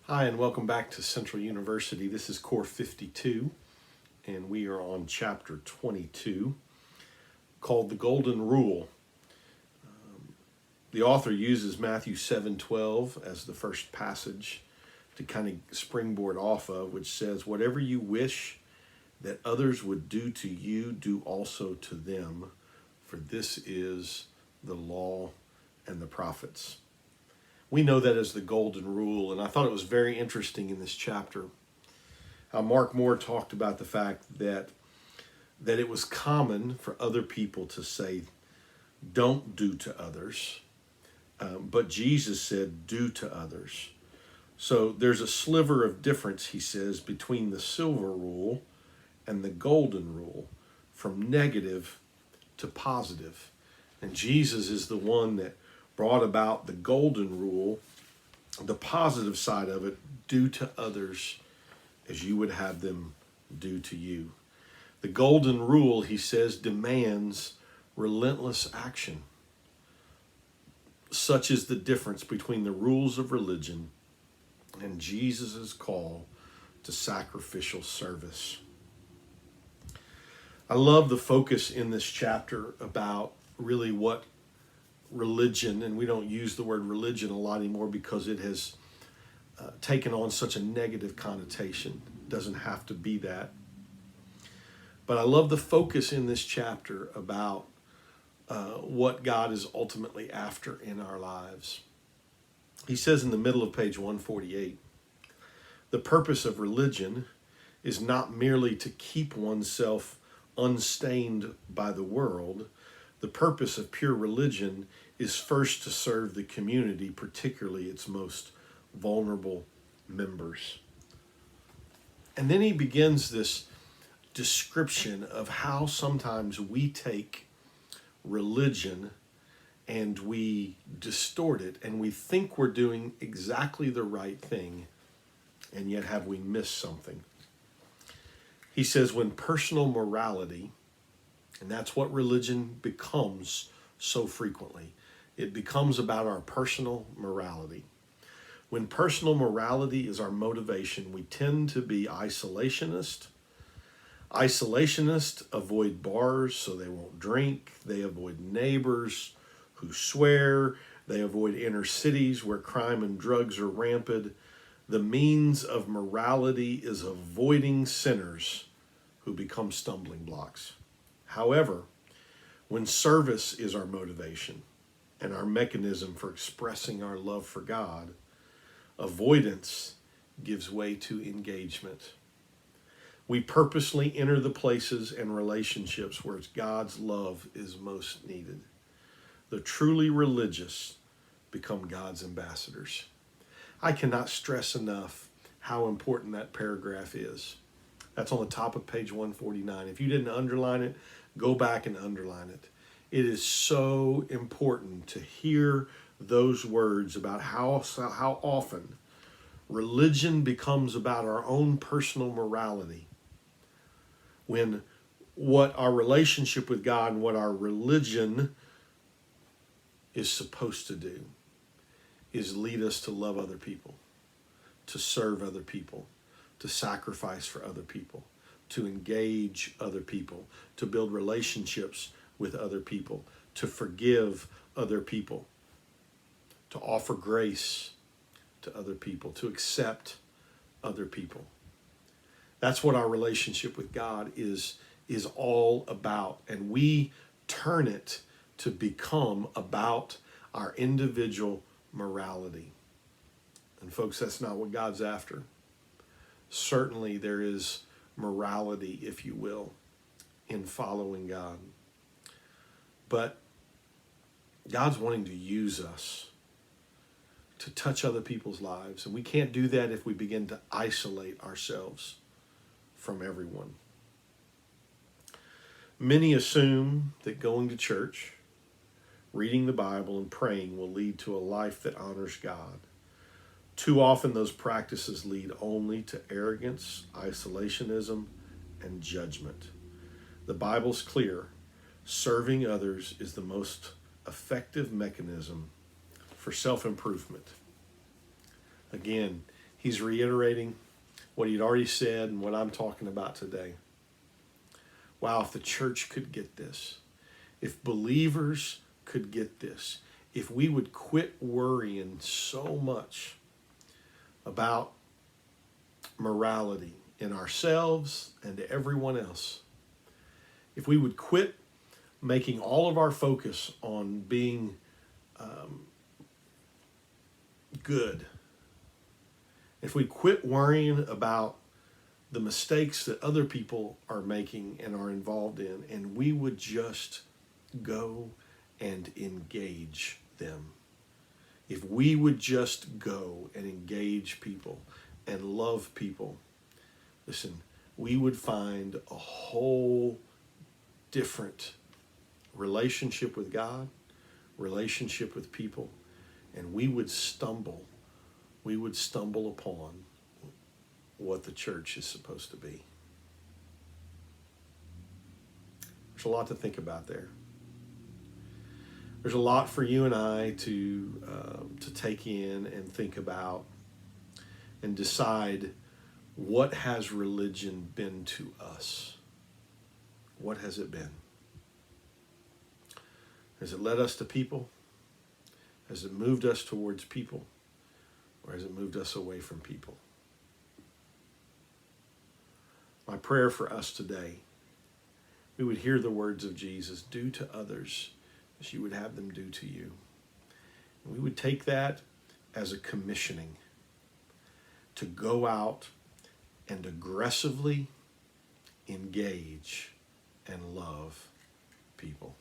Hi, and welcome back to Central University. This is Core 52, and we are on Chapter 22, called The Golden Rule. The author uses Matthew 7:12 as the first passage to kind of springboard off of, which says, "Whatever you wish that others would do to you, do also to them, for this is the law and the prophets." We know that as the golden rule, and I thought it was very interesting in this chapter how Mark Moore talked about the fact that it was common for other people to say, "Don't do to others," but Jesus said, "Do to others." So there's a sliver of difference, he says, between the silver rule and the golden rule, from negative to positive. And Jesus is the one that brought about the golden rule, the positive side of it: do to others as you would have them do to you. The golden rule, he says, demands relentless action. Such is the difference between the rules of religion and Jesus' call to sacrificial service. I love the focus in this chapter about really what religion, and we don't use the word religion a lot anymore because it has taken on such a negative connotation. It doesn't have to be that. But I love the focus in this chapter about what God is ultimately after in our lives. He says in the middle of page 148, "The purpose of religion is not merely to keep oneself unstained by the world. The purpose of pure religion is first to serve the community, particularly its most vulnerable members." And then he begins this description of how sometimes we take religion and we distort it, and we think we're doing exactly the right thing, and yet have we missed something? He says when personal morality, and that's what religion becomes so frequently, it becomes about our personal morality. When personal morality is our motivation, we tend to be isolationist. Isolationists avoid bars so they won't drink. They avoid neighbors who swear. They avoid inner cities where crime and drugs are rampant. The means of morality is avoiding sinners who become stumbling blocks. However, when service is our motivation and our mechanism for expressing our love for God, avoidance gives way to engagement. We purposely enter the places and relationships where God's love is most needed. The truly religious become God's ambassadors. I cannot stress enough how important that paragraph is. That's on the top of page 149. If you didn't underline it, go back and underline it. It is so important to hear those words about how often religion becomes about our own personal morality, when what our relationship with God and what our religion is supposed to do is lead us to love other people, to serve other people, to sacrifice for other people, to engage other people, to build relationships with other people, to forgive other people, to offer grace to other people, to accept other people. That's what our relationship with God is all about. And we turn it to become about our individual morality. And folks, that's not what God's after. Certainly there is morality, if you will, in following God. But God's wanting to use us to touch other people's lives. And we can't do that if we begin to isolate ourselves from everyone. Many assume that going to church, reading the Bible, and praying will lead to a life that honors God. Too often those practices lead only to arrogance, isolationism, and judgment. The Bible's clear. Serving others is the most effective mechanism for self-improvement. Again, He's reiterating what he'd already said and what I'm talking about today. Wow, if the church could get this, if believers could get this, if we would quit worrying so much about morality in ourselves and to everyone else, if we would quit making all of our focus on being good, if we quit worrying about the mistakes that other people are making and are involved in, and we would just go and engage them. If we would just go and engage people and love people, listen, we would find a whole different relationship with God, relationship with people, and we would stumble upon what the church is supposed to be. There's a lot to think about there. There's a lot for you and I to take in and think about and decide, what has religion been to us? What has it been? Has it led us to people? Has it moved us towards people? Or has it moved us away from people? My prayer for us today, we would hear the words of Jesus, do to others as you would have them do to you. And we would take that as a commissioning to go out and aggressively engage and love people.